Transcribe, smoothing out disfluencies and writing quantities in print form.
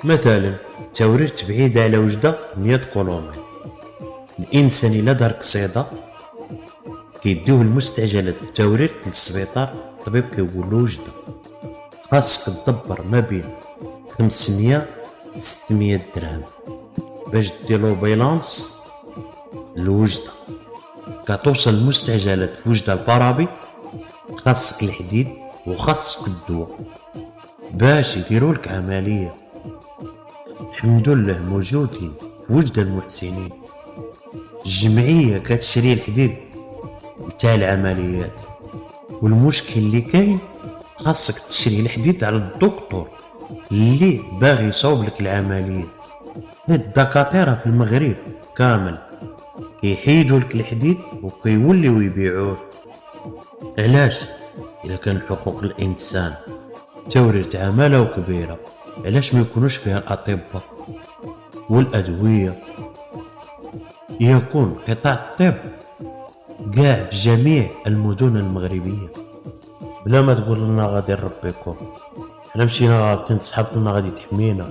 مثلا توريرت بعيدة على وجدة 100 كيلومتر، الإنسان إلا دار قصيدة كيديوه المستعجلات في توريرت للسبيطار، الطبيب كيقولو وجدة. خاصك تدبر ما بين 500 600 درهم باش ديرلو بيلانس الوجدة. كتوصل المستعجلات في وجدة الفارابي، خاصك الحديد وخاصك الدواء باش يديرولك عملية. الحمد لله موجودين في وجدة المحسنين، الجمعية كتشري الحديد نتاع العمليات. والمشكل اللي كاين خاصك تشري الحديد على الدكتور اللي باغي يصوب لك العملية. الدكاترة في المغرب كامل كيحيدوا لك الحديد وكيوليو يبيعوه. علاش؟ الا كان حقوق الانسان توريت عمالة كبيرة، علاش ما يكونوش فيها الاطباء والادوية؟ يكون قطاع الطب كاع بجميع المدن المغربية، بلا ما تقول لنا غادي نربيكم، حنا مشينا غالطين، صحابتنا غادي تحمينا.